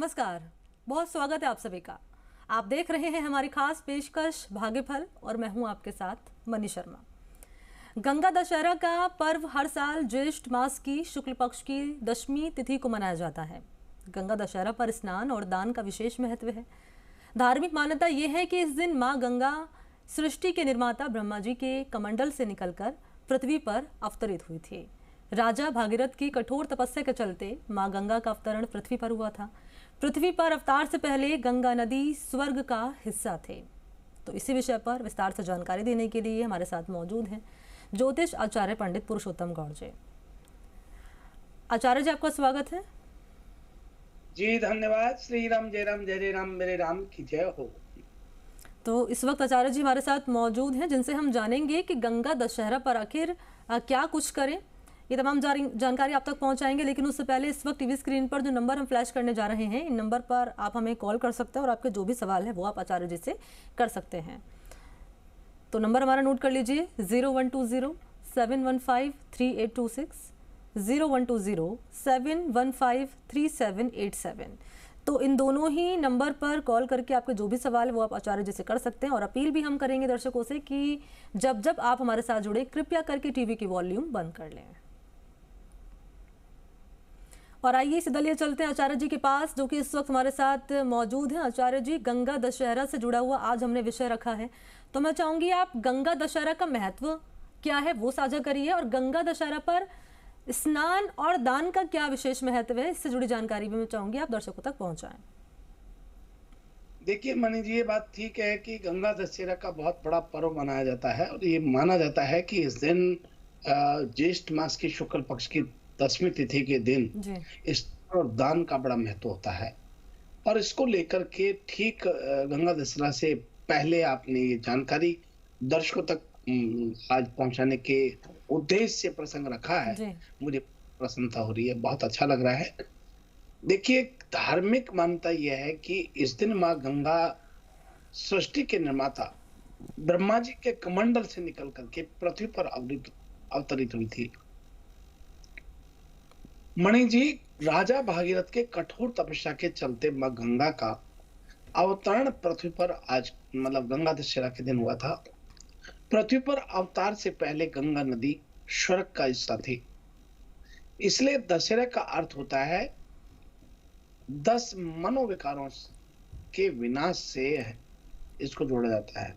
नमस्कार, बहुत स्वागत है आप सभी का। आप देख रहे हैं हमारी खास पेशकश भाग्यफल और मैं हूं आपके साथ मनी शर्मा। गंगा दशहरा का पर्व हर साल ज्येष्ठ मास की शुक्ल पक्ष की दशमी तिथि को मनाया जाता है। गंगा दशहरा पर स्नान और दान का विशेष महत्व है। धार्मिक मान्यता यह है कि इस दिन माँ गंगा सृष्टि के निर्माता ब्रह्मा जी के कमंडल से निकलकर पृथ्वी पर अवतरित हुई थी। राजा भागीरथ की कठोर तपस्या के चलते माँ गंगा का अवतरण पृथ्वी पर हुआ था। पृथ्वी पर अवतार से पहले गंगा नदी स्वर्ग का हिस्सा थे। तो इसी विषय पर विस्तार से जानकारी देने के लिए हमारे साथ मौजूद हैं ज्योतिष आचार्य पंडित पुरुषोत्तम गौड़ जी। आचार्य जी, आपका स्वागत है। जी धन्यवाद। श्री राम जय राम जय राम मेरे राम की जय हो। तो इस वक्त आचार्य जी हमारे साथ मौजूद हैं जिनसे हम जानेंगे कि गंगा दशहरा पर आखिर क्या कुछ करें। ये तमाम जानकारी आप तक पहुंचाएंगे, लेकिन उससे पहले इस वक्त टीवी स्क्रीन पर जो नंबर हम फ्लैश करने जा रहे हैं, इन नंबर पर आप हमें कॉल कर सकते हैं और आपके जो भी सवाल है वो आप आचार्य जी से कर सकते हैं। तो नंबर हमारा नोट कर लीजिए 0120-715-3826, 0120-715-3787। तो इन दोनों ही नंबर पर कॉल करके आपके जो भी सवाल है वो आप आचार्य जी से कर सकते हैं। और अपील भी हम करेंगे दर्शकों से कि जब जब आप हमारे साथ जुड़े कृपया करके टीवी की वॉल्यूम बंद कर लें। और आइए सीधे चलते हैं आचार्य जी के पास, जो कि इस वक्त हमारे साथ मौजूद हैं। आचार्य जी, गंगा दशहरा से जुड़ा हुआ आज हमने विषय रखा है, तो मैं चाहूंगी आप गंगा दशहरा का महत्व क्या है वो साझा करिए, और गंगा दशहरा पर स्नान और दान का क्या विशेष महत्व है, इससे जुड़ी जानकारी भी मैं चाहूंगी आप दर्शकों तक पहुंचाएं। देखिए मणि जी, ये बात ठीक है कि गंगा दशहरा का बहुत बड़ा पर्व मनाया जाता है और ये माना जाता है कि इस दिन ज्येष्ठ मास की शुक्ल पक्ष की 10वीं तिथि के दिन इस और दान का बड़ा महत्व होता है। और इसको लेकर के ठीक गंगा दशहरा से पहले आपने ये जानकारी दर्शकों तक आज पहुंचाने के उद्देश्य से प्रसंग रखा है। मुझे प्रसन्नता हो रही है, बहुत अच्छा लग रहा है। देखिए, धार्मिक मान्यता यह है कि इस दिन माँ गंगा सृष्टि के निर्माता ब्रह्मा जी के कमंडल से निकल करके पृथ्वी पर अवतरित हुई थी। मणि जी, राजा भागीरथ के कठोर तपस्या के चलते माँ गंगा का अवतरण पृथ्वी पर आज मतलब गंगा दशहरा के दिन हुआ था। पृथ्वी पर अवतार से पहले गंगा नदी स्वर्ग का हिस्सा थी, इसलिए दशहरा का अर्थ होता है 10 मनोविकारों के विनाश से इसको जोड़ा जाता है।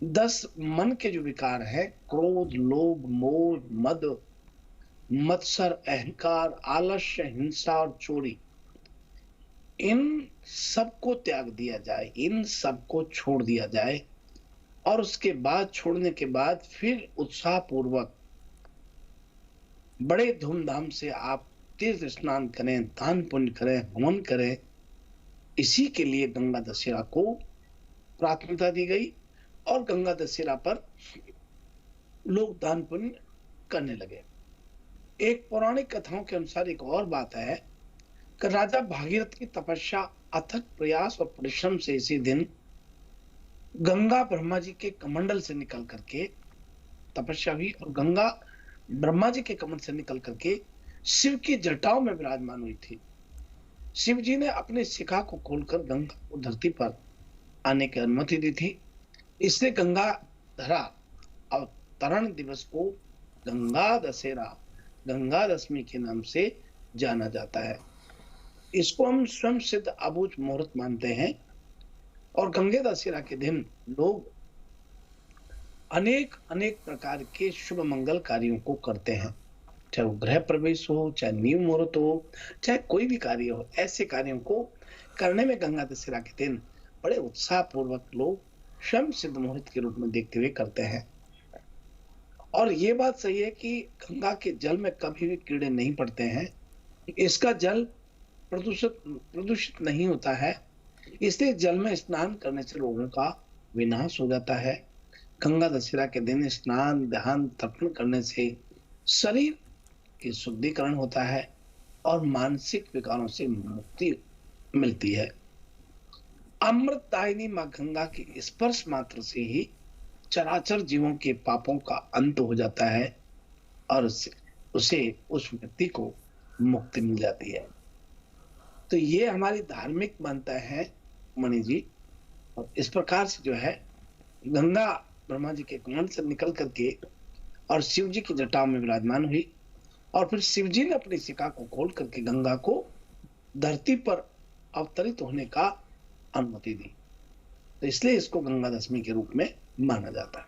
10 मन के जो विकार है, क्रोध, लोभ, मोह, मद, मत्सर, अहंकार, आलस्य, हिंसा और चोरी, इन सबको त्याग दिया जाए, इन सबको छोड़ दिया जाए। और उसके बाद छोड़ने के बाद फिर उत्साह पूर्वक बड़े धूमधाम से आप तीर्थ स्नान करें, दान पुण्य करें, हवन करें। इसी के लिए गंगा दशहरा को प्राथमिकता दी गई और गंगा दशहरा पर लोग दान पुण्य करने लगे। एक पौराणिक कथाओं के अनुसार एक और बात है कि राजा भागीरथ की तपस्या, अथक प्रयास और परिश्रम से इसी दिन गंगा ब्रह्मा जी के कमंडल से निकल करके तपस्या हुई और गंगा ब्रह्मा जी के कमंडल से निकल करके शिव की जटाओं में विराजमान हुई थी। शिव जी ने अपने शिखा को खोलकर गंगा को धरती पर आने की अनुमति दी थी। इसलिए गंगा धरा अवतरण दिवस को गंगा दशहरा, गंगा दशमी के नाम से जाना जाता है। इसको हम स्वयं सिद्ध अबूझ मुहूर्त मानते हैं और गंगा दशहरा के दिन लोग अनेक अनेक प्रकार के शुभ मंगल कार्यों को करते हैं, चाहे वो गृह प्रवेश हो, चाहे नींव मुहूर्त हो, चाहे कोई भी कार्य हो। ऐसे कार्यों को करने में गंगा दशहरा के दिन बड़े उत्साह पूर्वक लोग स्वयं सिद्ध मुहूर्त के रूप में देखते हुए करते हैं। और ये बात सही है कि गंगा के जल में कभी भी कीड़े नहीं पड़ते हैं। इसका जल प्रदूषित नहीं होता है, इसलिए जल में स्नान करने से रोगों का विनाश हो जाता है। गंगा दशहरा के दिन स्नान, ध्यान, तर्पण करने से शरीर की शुद्धिकरण होता है और मानसिक विकारों से मुक्ति मिलती है। अमृतदायिनी मां गंगा की स्पर्श मात्र से ही चराचर जीवों के पापों का अंत हो जाता है और उसे उस व्यक्ति को मुक्ति मिल जाती है। तो ये हमारी धार्मिक मान्यता है मणि जी। और इस प्रकार से जो है गंगा ब्रह्मा जी के कमंड से निकल करके और शिव जी की जटाओं में विराजमान हुई, और फिर शिव जी ने अपनी शिखा को खोल करके गंगा को धरती पर अवतरित होने का अनुमति दी। तो इसलिए इसको गंगा दशमी के रूप में माना जाता है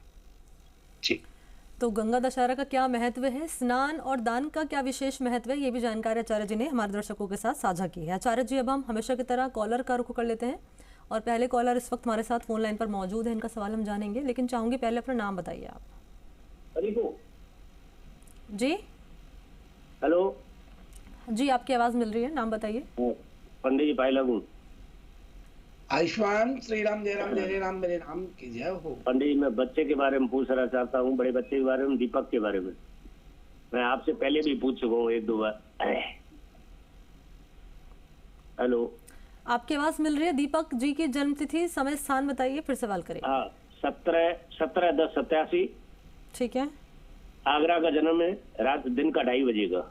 जी। तो गंगा दशहरा का क्या महत्व है, स्नान और दान का क्या विशेष महत्व है, ये भी जानकारी आचार्य जी ने हमारे दर्शकों के साथ साझा की है। आचार्य जी, अब हम हमेशा की तरह कॉलर का रुख कर लेते हैं और पहले कॉलर इस वक्त हमारे साथ फोन लाइन पर मौजूद है, इनका सवाल हम जानेंगे, लेकिन चाहूंगी पहले अपना नाम बताइए आप। जी हेलो जी, आपकी आवाज मिल रही है, नाम बताइए। पंडित जी भाई लगू। आयुष्मान श्री राम, जय राम, जय राम, मेरे राम की जय हो। पंडित जी, मैं बच्चे के बारे में पूछना चाहता हूँ, बड़े बच्चे के बारे में, दीपक के बारे में। मैं आपसे पहले भी पूछ चुका हूँ 1-2 बार। हेलो, आपकी आवाज मिल रही है। दीपक जी की जन्म तिथि, समय, स्थान बताइए, फिर सवाल करें। हाँ, 17/10/87। ठीक है, आगरा का जन्म है, रात दिन का 2:30 बजे का।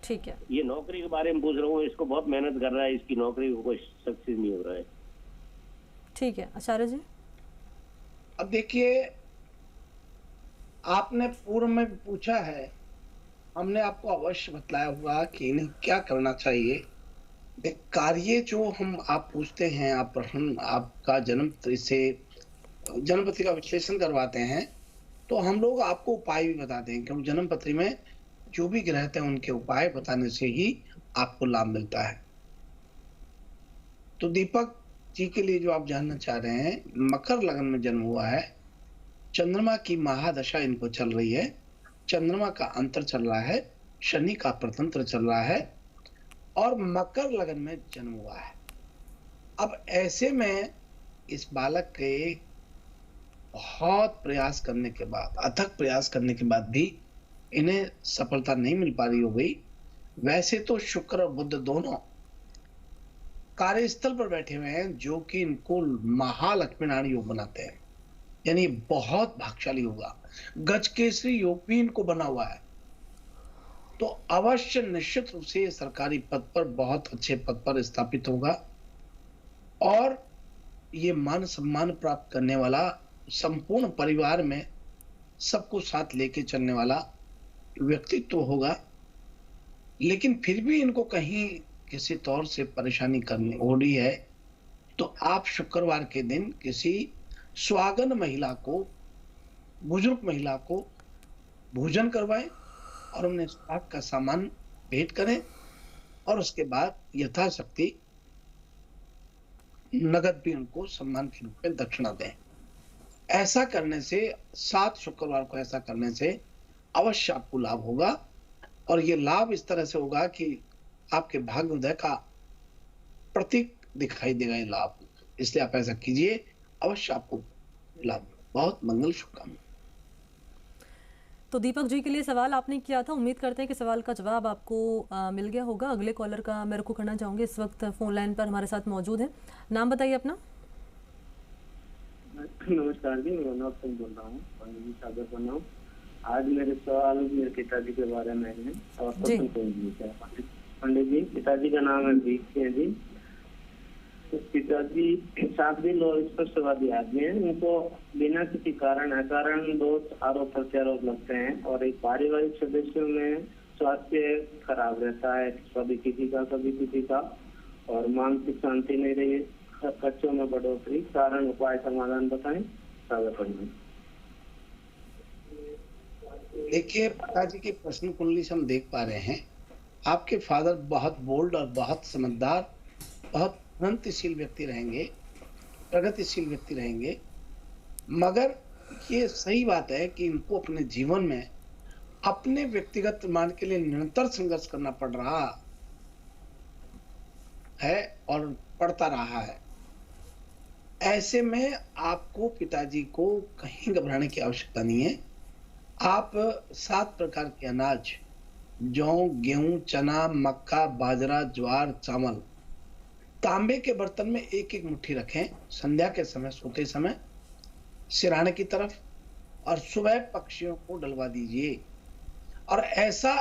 ठीक है। ये नौकरी के बारे में पूछ रहा हूँ, इसको बहुत मेहनत कर रहा है, इसकी नौकरी को कोई सक्सेस नहीं हो रहा है। ठीक है आचार्य जी। अब देखिए, आपने पूर्व में पूछा है, हमने आपको अवश्य बतलाया होगा कि इन्हें क्या करना चाहिए। कार्य जो हम आप पूछते हैं, आप प्रश्न आपका जन्म से जन्म पत्री का विश्लेषण करवाते हैं, तो हम लोग आपको उपाय भी बताते हैं, क्योंकि जन्म पत्री में जो भी ग्रह थे उनके उपाय बताने से ही आपको लाभ मिलता है। तो दीपक जी के लिए जो आप जानना चाह रहे हैं, मकर लगन में जन्म हुआ है, चंद्रमा की महादशा इनको चल रही है, चंद्रमा का अंतर चल रहा है, शनि का प्रतंत्र चल रहा है, और मकर लगन में जन्म हुआ है। अब ऐसे में इस बालक के बहुत प्रयास करने के बाद, अथक प्रयास करने के बाद भी इन्हें सफलता नहीं मिल पा रही हो गई। वैसे तो शुक्र और बुध दोनों कार्यस्थल पर बैठे हुए हैं, जो कि इनको महालक्ष्मी नारायण योग बनाते हैं, यानी बहुत भाग्यशाली होगा। गजकेसरी योग भी इनको बना हुआ है। तो अवश्य निश्चित रूप से सरकारी पद पर, बहुत अच्छे पद पर स्थापित होगा, और ये मान सम्मान प्राप्त करने वाला, संपूर्ण परिवार में सबको साथ लेके चलने वाला व्यक्तित्व होगा। लेकिन फिर भी इनको कहीं किसी तौर से परेशानी करनी हो रही है, तो आप शुक्रवार के दिन किसी स्वागन महिला को, बुजुर्ग महिला को भोजन करवाएं और उन्हें स्वाद का सामान भेंट करें, और उसके बाद यथाशक्ति नगद भी उनको सम्मान के रूप में दक्षिणा दें। ऐसा करने से, 7 शुक्रवार को ऐसा करने से अवश्य आपको लाभ होगा, और ये लाभ इस तरह से होगा कि आपके भाग्योदय का प्रतीक दिखाई देगा ये लाभ। इसलिए आप ऐसा कीजिए, अवश्य आपको लाभ। बहुत मंगल, शुभकामनाएं। तो दीपक जी के लिए सवाल आपने किया था, उम्मीद करते हैं कि सवाल का जवाब आपको मिल गया होगा। अगले कॉलर का मैं रुख करना चाहूँगी, इस वक्त फोन लाइन पर हमारे साथ मौजूद है। नाम बताइए अपना। नमस्कार जी, मैं मनोज सिंह बोल रहा हूँ, सागर बना हूँ। आज मेरे सवाल मेरे पिताजी के बारे में है, और पंडित जी, पिताजी का नाम है दीप जी। पिताजी साधवील और स्पष्टवादी आदमी है। उनको बिना किसी कारण अकारण दोष, आरोप प्रत्यारोप लगते हैं, और एक पारिवारिक सदस्यों में स्वास्थ्य खराब रहता है, कभी किसी का, और मानसिक शांति नहीं रही, खर्चों में बढ़ोतरी। कारण, उपाय, समाधान बताएं। देखिए, पिताजी की प्रश्न कुंडली से हम देख पा रहे हैं, आपके फादर बहुत बोल्ड और बहुत समझदार, बहुत प्रगतिशील व्यक्ति रहेंगे, मगर ये सही बात है कि इनको अपने जीवन में अपने व्यक्तिगत निर्माण के लिए निरंतर संघर्ष करना पड़ रहा है और पड़ता रहा है। ऐसे में आपको पिताजी को कहीं घबराने की आवश्यकता नहीं है। आप 7 प्रकार के अनाज, जौ, गेहूं, चना, मक्का, बाजरा, ज्वार, चावल, तांबे के बर्तन में 1-1 मुट्ठी रखें, संध्या के समय, सोते समय सिरहाने की तरफ, और सुबह पक्षियों को डलवा दीजिए। और ऐसा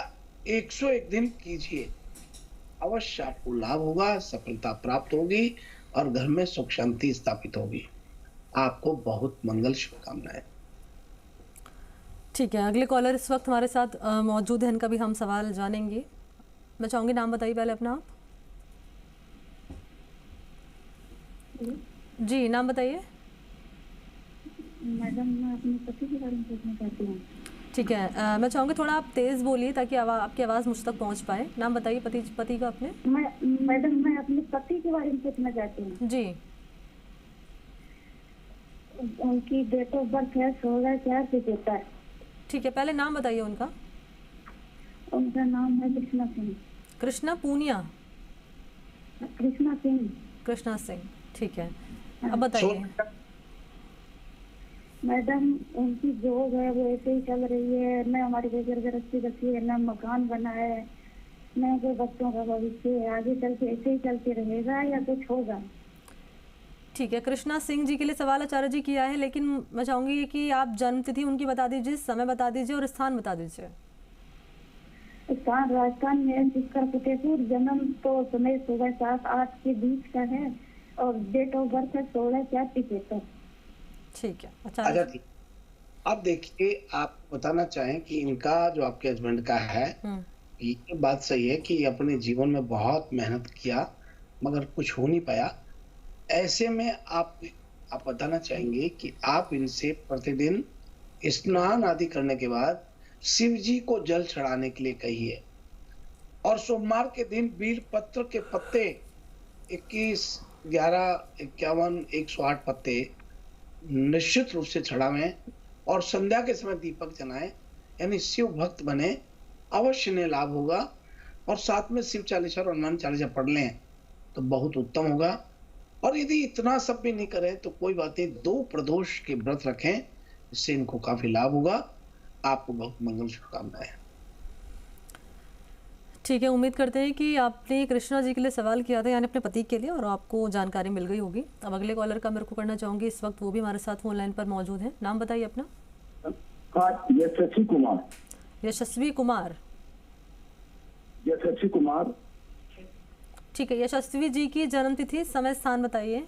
101 दिन कीजिए। अवश्य आपको लाभ होगा, सफलता प्राप्त होगी और घर में सुख शांति स्थापित होगी। आपको बहुत मंगल, शुभकामनाएं। ठीक है, अगले कॉलर इस वक्त हमारे साथ मौजूद हैं, इनका भी हम सवाल जानेंगे। मैं चाहूँगी नाम बताइए पहले अपना आप। जी, नाम बताइए। मैडम, मैं अपने पति के बारे में पूछना चाहती हूँ। ठीक है, मैं चाहूँगी थोड़ा आप तेज़ बोलिए ताकि आपकी आवाज़ मुझ तक पहुँच पाए। नाम बताइए पति का अपने। मैडम, मैं अपने पति के बारे में पूछना चाहती हूँ। जी। उनकी डेट ऑफ बर्थ है 16/4/75। ठीक है, पहले नाम बताइए उनका। उनका नाम है कृष्णा सिंह। कृष्णा पूनिया। कृष्णा सिंह। कृष्णा सिंह, ठीक है। अब बताइए। मैडम, उनकी जॉब है वो ऐसे ही चल रही है, न हमारी गृहस्थी रखी है, न मकान बना है, न कोई बच्चों का भविष्य है। आगे चल के ऐसे ही चलते रहेगा या कुछ होगा? ठीक है, कृष्णा सिंह जी के लिए सवाल आचार्य जी किया है, लेकिन मैं चाहूंगी कि आप जन्म तिथि उनकी बता दीजिए, समय बता दीजिए और स्थान बता दीजिए। स्थान राजस्थान में, जिसका फतेहपुर। जन्म तो समय सुबह 7-8 के बीच का है और डेट ऑफ बर्थ है 16/4/75। ठीक है, अच्छा ठीक। अब देखिए, आप बताना चाहें कि इनका जो आपके हस्बैंड का है, ये बात सही है कि अपने जीवन में बहुत मेहनत किया मगर कुछ हो नहीं पाया। ऐसे में आप बताना चाहेंगे कि आप इनसे प्रतिदिन स्नान आदि करने के बाद शिव जी को जल चढ़ाने के लिए कहिए और सोमवार के दिन बील पत्र के पत्ते 21, 11, 51, 108 पत्ते निश्चित रूप से चढ़ावें और संध्या के समय दीपक जलाएं, यानी शिव भक्त बने, अवश्य ने लाभ होगा। और साथ में शिव चालीसा और हनुमान चालीसा पढ़ लें तो बहुत उत्तम होगा। और यदि इतना सब भी नहीं करें तो कोई बात नहीं, 2 प्रदोष के व्रत रखें, इससे इनको काफी लाभ होगा। आपको बहुत मंगल, शुभकामनाएं। ठीक है, उम्मीद करते हैं कि आपने कृष्णा जी के लिए सवाल किया था, यानी अपने पति के लिए, और आपको जानकारी मिल गई होगी। अब अगले कॉलर का मेरे को करना चाहूँगी, इस वक्त वो भी हमारे साथ फोन लाइन पर मौजूद हैं। नाम बताइए अपना। यशस्वी कुमार। यशस्वी कुमार। यशस्वी कुमार। ठीक है, यशस्वी जी की जन्म तिथि, समय, स्थान बताइए।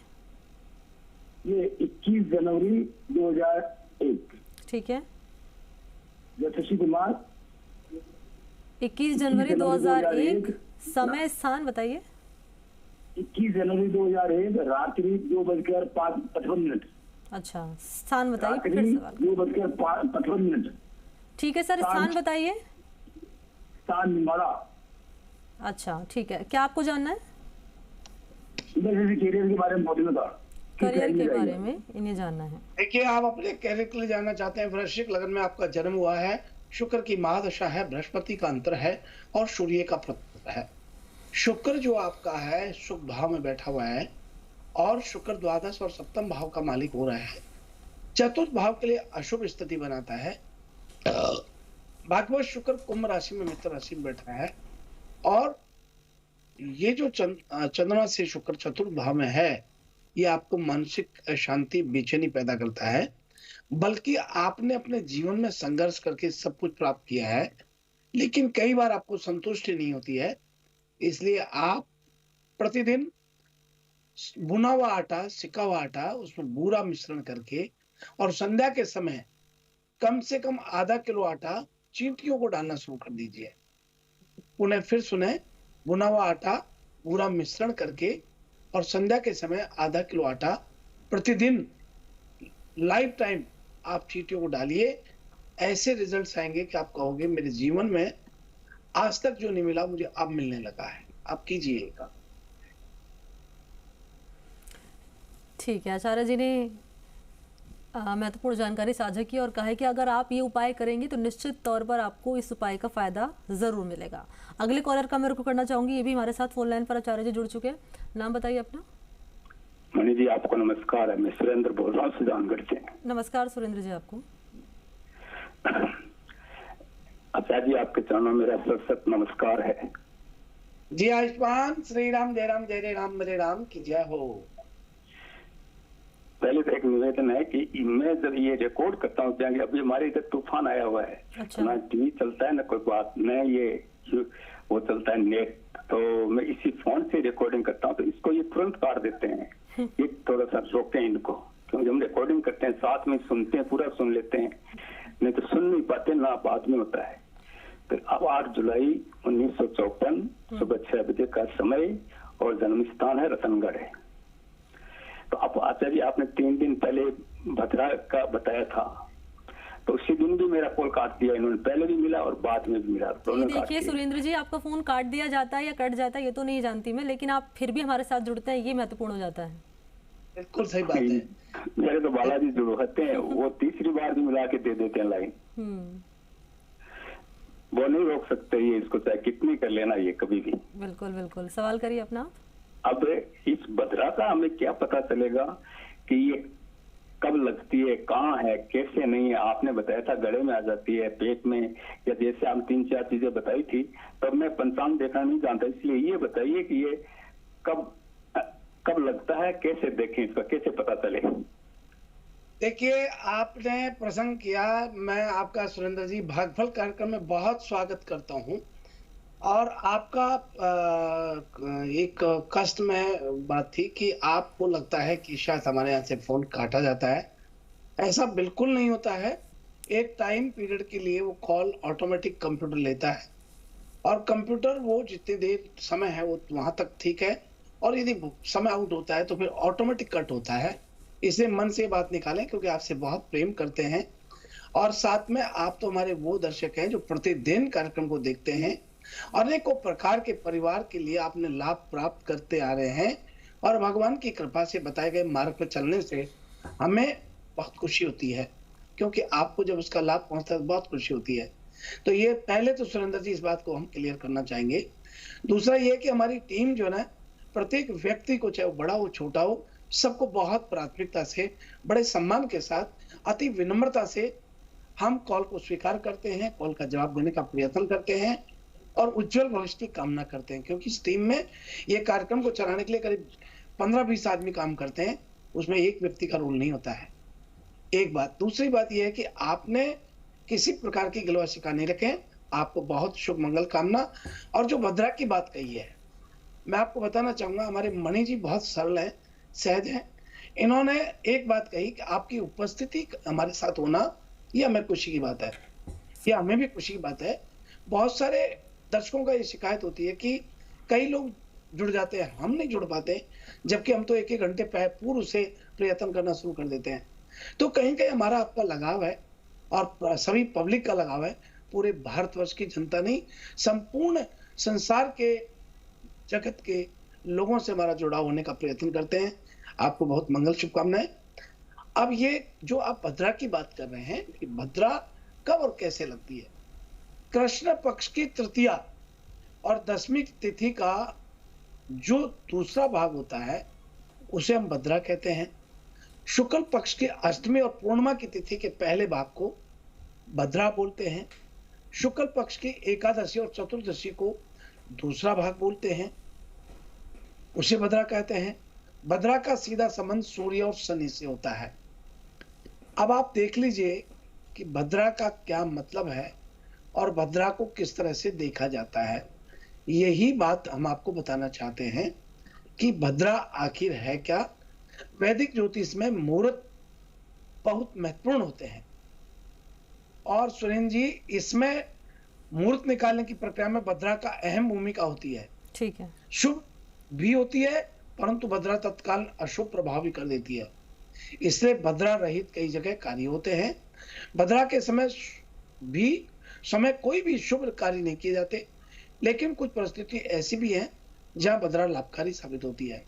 ये 21 जनवरी 2001। ठीक है, यशस्वी कुमार। 21 जनवरी 2001, समय, स्थान बताइए। 21 जनवरी 2001 रात्रि 2:55। अच्छा, स्थान बताइए फिर सवाल। 2:55। ठीक है सर, स्थान बताइए। स्थान निम्बाड़ा। अच्छा, ठीक है, क्या आपको जानना है? करियर के बारे में पूछना था। करियर के बारे में इन्हें जानना है। देखिए, आप अपने करियर के लिए जानना चाहते हैं। वृश्चिक लग्न में आपका जन्म हुआ है, शुक्र की महादशा है, बृहस्पति का अंतर है और सूर्य का प्रत्यय है। शुक्र जो आपका है शुभ भाव में बैठा हुआ है और शुक्र द्वादश और सप्तम भाव का मालिक हो रहा है। चतुर्थ भाव के लिए अशुभ स्थिति बनाता है। भाग्यवश शुक्र कुंभ राशि में, मित्र राशि में बैठा है और ये जो चंद्रमा से शुक्र चतुर्थ भाव में है, ये आपको मानसिक शांति, बेचैनी पैदा करता है। बल्कि आपने अपने जीवन में संघर्ष करके सब कुछ प्राप्त किया है, लेकिन कई बार आपको संतुष्टि नहीं होती है। इसलिए आप प्रतिदिन भुना हुआ आटा, सिका हुआ आटा, उसमें बूरा मिश्रण करके और संध्या के समय कम से कम आधा किलो आटा चींटियों को डालना शुरू कर दीजिए। उन्हें फिर सुने, भुना हुआ आटा पूरा मिश्रण करके और संध्या के समय आधा किलो आटा प्रतिदिन लाइफ टाइम आप चींटियों को डालिए। ऐसे रिजल्ट्स आएंगे कि आप कहोगे मेरे जीवन में आज तक जो नहीं मिला मुझे अब मिलने लगा है। आप कीजिएगा। ठीक है, आचार्य जी ने महत्वपूर्ण जानकारी साझा की और कहा है कि अगर आप ये उपाय करेंगे तो निश्चित तौर पर आपको इस उपाय का फायदा जरूर मिलेगा। अगले कॉलर का मेरे को करना चाहूंगी, ये भी हमारे साथ फोन लाइन पर आचार्य जी जुड़ चुके हैं। नाम बताइए अपना। मणि जी, आपको नमस्कार है। मैं सुरेंद्र बोल रहा हूँ सुजानगढ़ से। नमस्कार सुरेंद्र जी, आपको। आचार्य जी, आपके चरणों में मेरा सत नमस्कार है। जी आयुष्मान श्री राम, जय राम, जय राम, मेरे राम की जय हो। पहले तो एक निवेदन है कि मैं जब ये रिकॉर्ड करता हूँ, अभी हमारे इधर तूफान आया हुआ है। अच्छा। ना टीवी चलता है ना कोई बात, मैं ये वो चलता है नेट, तो मैं इसी फोन से रिकॉर्डिंग करता हूँ, तो इसको ये तुरंत काट देते हैं। ये थोड़ा सा रोकें इनको, क्योंकि हम रिकॉर्डिंग करते हैं साथ में सुनते हैं, पूरा सुन लेते हैं, नहीं तो सुन नहीं पाते ना, बाद में होता है। तो अब 8 जुलाई 1954 सुबह 6 बजे का समय और जन्म स्थान है रतनगढ़ है। तो अब आचार्य आपने 3 दिन पहले भद्रा का बताया था, तो उसी दिन भी मेरा कॉल काट दिया इन्होंने, पहले भी मिला और बाद में भी मिला, दोनों काट देखिए दिए। सुरेंद्र जी, आपका फोन काट दिया जाता है या कट जाता है ये तो नहीं जानती मैं, लेकिन आप फिर भी हमारे साथ जुड़ते हैं, ये महत्वपूर्ण हो जाता है। बिल्कुल सही बात है। मेरे तो बालाजी जुड़ होते हैं, वो तीसरी बार भी मिला के दे देते हैं लाइन। वो नहीं रोक सकते ये इसको, चाहे कितनी कर लेना ये कभी भी। बिल्कुल बिल्कुल, सवाल करिए अपना। अब इस भद्रा का हमें क्या पता चलेगा कि ये कब लगती है, कहाँ है, कैसे नहीं है? आपने बताया था गले में आ जाती है, पेट में, या जैसे हम 3-4 चीजें बताई थी, तब मैं पंचांग देखना नहीं जानता, इसलिए ये बताइए कि ये कब लगता है, कैसे देखें इसका, कैसे पता चले? देखिए, आपने प्रसंग किया, मैं आपका सुरेंद्र जी भागफल कार्यक्रम में बहुत स्वागत करता हूं, और आपका एक कष्ट में बात थी कि आपको लगता है कि शायद हमारे यहाँ से फोन काटा जाता है। ऐसा बिल्कुल नहीं होता है। एक टाइम पीरियड के लिए वो कॉल ऑटोमेटिक कंप्यूटर लेता है, और कंप्यूटर वो जितनी देर समय है वो वहां तक ठीक है, और यदि समय आउट होता है तो फिर ऑटोमेटिक कट होता है। इसे मन से बात निकालें, क्योंकि आपसे बहुत प्रेम करते हैं, और साथ में आप तो हमारे वो दर्शक हैं जो प्रतिदिन कार्यक्रम को देखते हैं, अनेकों प्रकार के परिवार के लिए आपने लाभ प्राप्त करते आ रहे हैं, और भगवान की कृपा से बताए गए मार्ग पर चलने से हमें बहुत खुशी होती है, क्योंकि आपको जब उसका लाभ पहुंचता है तो बहुत खुशी होती है। तो ये पहले तो सुरेंद्र जी इस बात को हम क्लियर करना चाहेंगे। दूसरा ये कि हमारी टीम जो है ना, प्रत्येक व्यक्ति को, चाहे वो बड़ा हो छोटा हो, सबको बहुत प्राथमिकता से, बड़े सम्मान के साथ, अति विनम्रता से हम कॉल को स्वीकार करते हैं, कॉल का जवाब देने का प्रयत्न करते हैं, और उज्जवल भविष्य की कामना करते हैं, क्योंकि इस टीम में ये कार्यक्रम को चलाने के लिए करीब 15-20 आदमी काम करते हैं, उसमें एक व्यक्ति का रोल नहीं होता है। एक बात। दूसरी बात यह है कि आपने किसी प्रकार की गिलवा शिकवा नहीं रखें, आपको बहुत शुभ मंगल कामना। और जो भद्रा की बात कही है, मैं आपको बताना चाहूंगा, हमारे मणि जी बहुत सरल हैं, सहज हैं। इन्होंने एक बात कही कि आपकी उपस्थिति हमारे साथ होना, ये हमें खुशी की बात है, ये हमें भी खुशी की बात है। बहुत सारे दर्शकों का ये शिकायत होती है कि कई लोग जुड़ जाते हैं, हम नहीं जुड़ पाते, जबकि हम तो 1-1 घंटे पूर्व से प्रयत्न करना शुरू कर देते हैं। तो कहीं कहीं हमारा आपका लगाव है, और सभी पब्लिक का लगाव है, पूरे भारतवर्ष की जनता नहीं, संपूर्ण संसार के, जगत के लोगों से हमारा जुड़ाव होने का प्रयत्न करते हैं। आपको बहुत मंगल शुभकामनाएं। अब ये जो आप भद्रा की बात कर रहे हैं कि भद्रा कब और कैसे लगती है, कृष्ण पक्ष की तृतीया और 10वीं तिथि का जो दूसरा भाग होता है उसे हम भद्रा कहते हैं। शुक्ल पक्ष की अष्टमी और पूर्णिमा की तिथि के पहले भाग को भद्रा बोलते हैं। शुक्ल पक्ष की एकादशी और चतुर्दशी को दूसरा भाग बोलते हैं, उसे भद्रा कहते हैं। भद्रा का सीधा संबंध सूर्य और शनि से होता है। अब आप देख लीजिए कि भद्रा का क्या मतलब है और भद्रा को किस तरह से देखा जाता है। यही बात हम आपको बताना चाहते हैं कि भद्रा आखिर है क्या। वैदिक ज्योतिष में मुहूर्त बहुत महत्वपूर्ण होते हैं, और सुरेंद्र जी, इसमें मुहूर्त निकालने की प्रक्रिया में भद्रा का अहम भूमिका होती है। ठीक है। शुभ भी होती है, परंतु भद्रा तत्काल अशुभ प्रभाव भी कर देती है। इसलिए भद्रा रहित कई जगह कार्य होते हैं। भद्रा के समय कोई भी शुभ कार्य नहीं किए जाते, लेकिन कुछ परिस्थिति ऐसी भी है जहां भद्रा लाभकारी साबित होती है।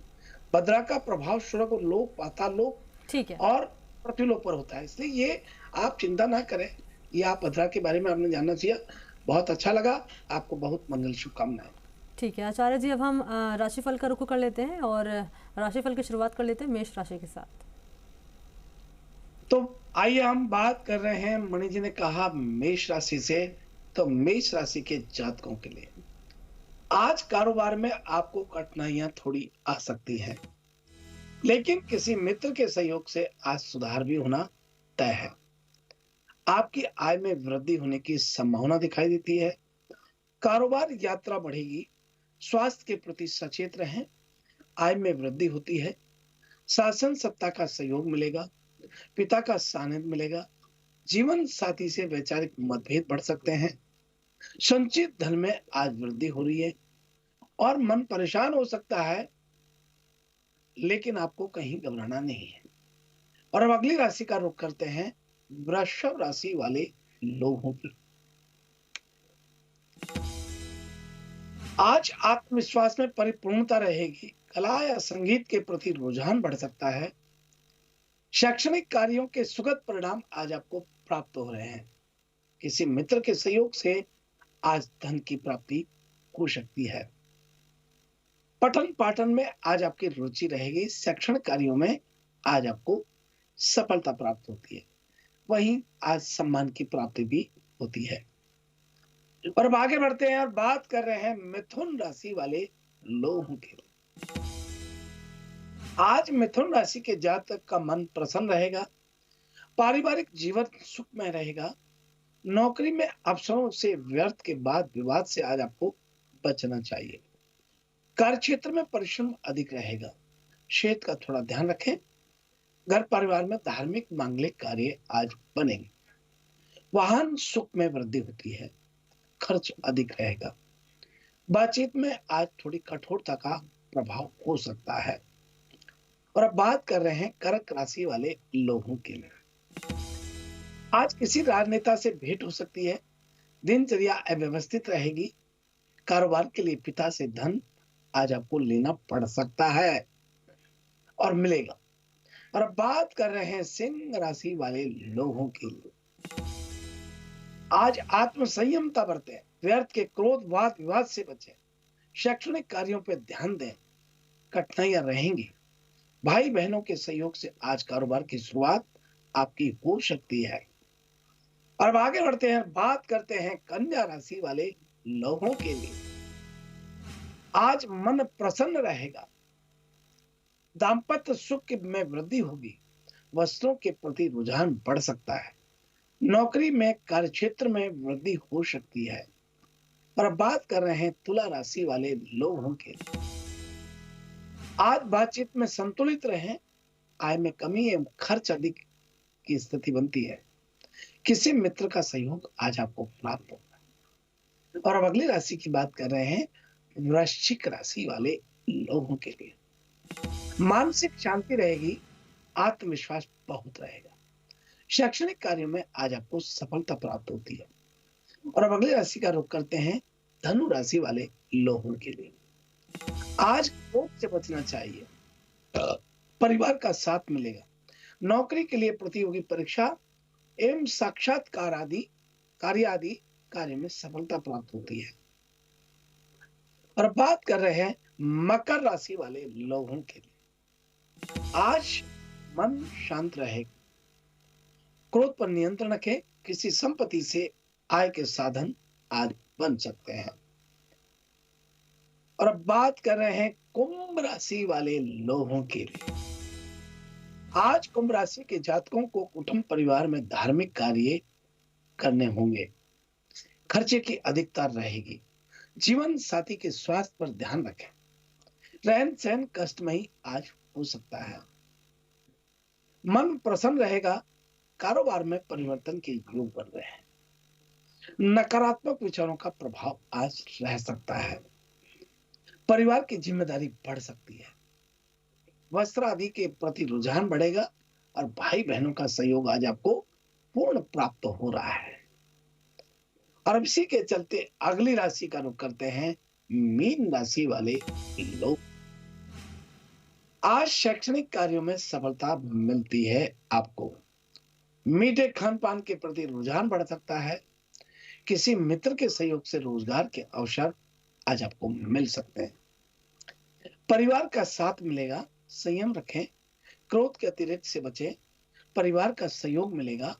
भद्रा का प्रभाव स्वर्ग और लोक, पाताल लोक, ठीक है, और पृथ्वीलोक पर होता है। इसलिए ये आप चिंता ना करें, ये आप भद्रा के बारे में आपने जानना चाहिए। बहुत अच्छा लगा, आपको बहुत मंगल शुभकामनाएं। ठीक है आचार्य जी, अब हम राशिफल का रुख कर लेते हैं और राशिफल की शुरुआत कर लेते हैं मेष राशि के साथ। तो आइए हम बात कर रहे हैं, मणि जी ने कहा मेष राशि से, तो मेष राशि के जातकों के लिए आज कारोबार में आपको कठिनाइयां थोड़ी आ सकती हैं, लेकिन किसी मित्र के सहयोग से आज सुधार भी होना तय है। आपकी आय में वृद्धि होने की संभावना दिखाई देती है। कारोबार यात्रा बढ़ेगी, स्वास्थ्य के प्रति सचेत रहें, आय में वृद्धि होती है, शासन सत्ता का सहयोग मिलेगा, पिता का सानिध्य मिलेगा, जीवन साथी से वैचारिक मतभेद बढ़ सकते हैं, संचित धन में आज वृद्धि हो रही है और मन परेशान हो सकता है, लेकिन आपको कहीं घबराना नहीं है। और अब अगली राशि का रुख करते हैं वृषभ राशि वाले लोगों की। आज आत्मविश्वास में परिपूर्णता रहेगी, कला या संगीत के प्रति रुझान बढ़ सकता है, शैक्षणिक कार्यों के सुखद परिणाम आज आपको प्राप्त हो रहे हैं, किसी मित्र के सहयोग से आज धन की प्राप्ति हो सकती है। पठन पाठन में आज आपकी रुचि रहेगी, शैक्षणिक कार्यों में आज आपको सफलता प्राप्त होती है, वहीं आज सम्मान की प्राप्ति भी होती है। और अब आगे बढ़ते हैं और बात कर रहे हैं मिथुन राशि वाले लोगों के लिए। आज मिथुन राशि के जातक का मन प्रसन्न रहेगा, पारिवारिक जीवन सुखमय रहेगा, नौकरी में अवसरों से व्यर्थ के बाद विवाद से आज आपको बचना चाहिए। कार्य क्षेत्र में परिश्रम अधिक रहेगा, सेहत का थोड़ा ध्यान रखें। घर परिवार में धार्मिक मांगलिक कार्य आज बनेंगे, वाहन सुख में वृद्धि होती है, खर्च अधिक रहेगा, बातचीत में आज थोड़ी कठोरता का प्रभाव हो सकता है। और अब बात कर रहे हैं कर्क राशि वाले लोगों के लिए। आज किसी राजनेता से भेंट हो सकती है, दिनचर्या अव्यवस्थित रहेगी, कारोबार के लिए पिता से धन आज आपको लेना पड़ सकता है और मिलेगा। और अब बात कर रहे हैं सिंह राशि वाले लोगों के लिए। आज आत्म संयमता बरतें, व्यर्थ के क्रोध वाद विवाद से बचें, शैक्षणिक कार्यों पर ध्यान दें, कठिनाइयां रहेंगी, भाई बहनों के सहयोग से आज कारोबार की शुरुआत आपकी हो सकती है। और अब आगे बढ़ते हैं, बात करते हैं कन्या राशि वाले लोगों के लिए। आज मन प्रसन्न रहेगा, दाम्पत्य सुख में वृद्धि होगी, वस्त्रों के प्रति रुझान बढ़ सकता है, नौकरी में कार्य क्षेत्र में वृद्धि हो सकती है। और अब बात कर रहे हैं तुला राशि वाले लोगों के लिए। आज बातचीत में संतुलित रहें, आय में कमी एवं खर्च अधिक की स्थिति बनती है, किसी मित्र का सहयोग आज आपको प्राप्त होगा। और अब अगली राशि की बात कर रहे हैं वृश्चिक राशि वाले लोगों के लिए। मानसिक शांति रहेगी, आत्मविश्वास बहुत रहेगा, शैक्षणिक कार्यों में आज आपको सफलता प्राप्त होती है। और अब अगली राशि का रुख करते हैं धनु राशि वाले लोगों के लिए। आज क्रोध से बचना चाहिए, परिवार का साथ मिलेगा, नौकरी के लिए प्रतियोगी परीक्षा एवं साक्षात्कार आदि कार्य में सफलता प्राप्त होती है। और बात कर रहे हैं मकर राशि वाले लोगों के लिए। आज मन शांत रहेगा, क्रोध पर नियंत्रण रखें, किसी संपत्ति से आय के साधन आज बन सकते हैं। और अब बात कर रहे हैं कुंभ राशि वाले लोगों के लिए। आज कुंभ राशि के जातकों को कुटुंब परिवार में धार्मिक कार्य करने होंगे, खर्चे की अधिकता रहेगी, जीवन साथी के स्वास्थ्य पर ध्यान रखें, रहन सहन कष्टमयी आज हो सकता है, मन प्रसन्न रहेगा, कारोबार में परिवर्तन के योग बन रहे हैं, नकारात्मक विचारों का प्रभाव आज रह सकता है, परिवार की जिम्मेदारी बढ़ सकती है, वस्त्र आदि के प्रति रुझान बढ़ेगा और भाई बहनों का सहयोग आज आपको पूर्ण प्राप्त हो रहा है। और अब इसी के चलते अगली राशि का रुख करते हैं मीन राशि वाले लोग। आज शैक्षणिक कार्यों में सफलता मिलती है आपको, मीठे खान पान के प्रति रुझान बढ़ सकता है, किसी मित्र के सहयोग से रोजगार के अवसर आज आपको मिल सकते हैं, परिवार का साथ मिलेगा, संयम रखें, क्रोध के अतिरेक से बचें, परिवार का सहयोग मिलेगा,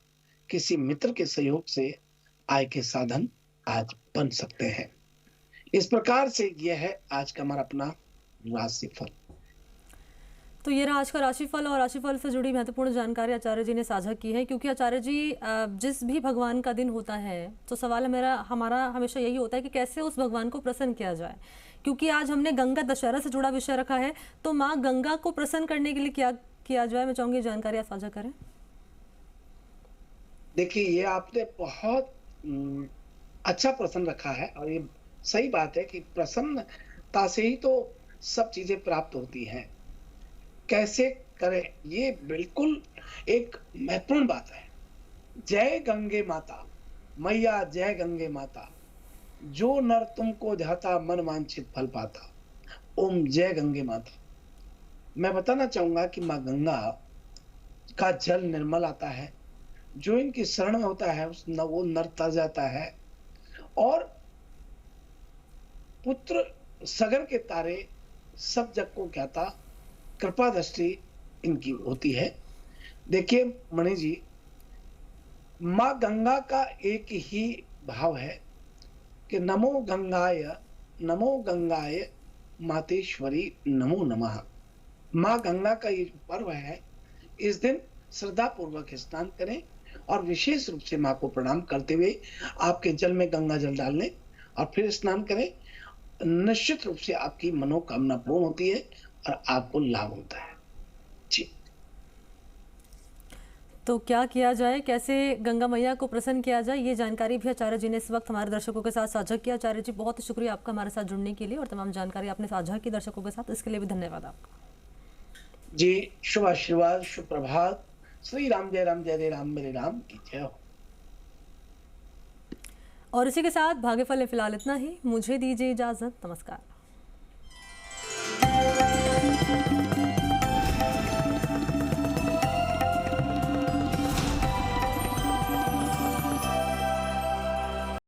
किसी मित्र के सहयोग से आय के साधन आज बन सकते हैं। इस प्रकार से यह है आज का हमारा अपना राशिफल। तो ये रहा आज का राशिफल, और राशिफल से जुड़ी महत्वपूर्ण जानकारी आचार्य जी ने साझा की है। क्योंकि आचार्य जी जिस भी भगवान का दिन होता है तो सवाल हमारा हमेशा यही होता है कि कैसे उस भगवान को प्रसन्न किया जाए। क्योंकि आज हमने गंगा दशहरा से जुड़ा विषय रखा है, तो माँ गंगा को प्रसन्न करने के लिए क्या किया जाए, मैं चाहूंगी जानकारी आप साझा करें। देखिए, ये आपने बहुत अच्छा प्रश्न रखा है, और ये सही बात है कि प्रसन्नता से ही तो सब चीजें प्राप्त होती हैं। कैसे करें, ये बिल्कुल एक महत्वपूर्ण बात है। जय गंगे माता, मैया जय गंगे माता, जो नर तुमको ध्याता मन वांछित फल पाता। ओम जय गंगे माता। मैं बताना चाहूंगा कि माँ गंगा का जल निर्मल आता है, जो इनकी शरण में होता है वो नर तर जाता है, और पुत्र सगर के तारे सब जग को कहता, कृपा दृष्टि इनकी होती है। देखिए मणि जी, माँ गंगा का एक ही भाव है कि नमो गंगाय मातेश्वरी नमो नमः। माँ गंगा का ये जो पर्व है, इस दिन श्रद्धा पूर्वक स्नान करें और विशेष रूप से माँ को प्रणाम करते हुए आपके जल में गंगा जल डाल लें और फिर स्नान करें। निश्चित रूप से आपकी मनोकामना पूर्ण होती है और आपको लाभ होता है जी। तो क्या किया जाए, कैसे गंगा मैया को प्रसन्न किया जाए, ये जानकारी भी आचार्य जी ने इस वक्त हमारे दर्शकों के साथ साझा किया। आचार्य जी बहुत शुक्रिया आपका हमारे साथ जुड़ने के लिए, और तमाम जानकारी आपने साझा की दर्शकों के साथ, इसके लिए भी धन्यवाद आपका जी। शुभ आशीर्वाद, शुभ प्रभात। श्री राम जय राम मेरे राम की जय हो। और इसी के साथ भाग्यफल में फिलहाल इतना ही। मुझे दीजिए इजाजत। नमस्कार।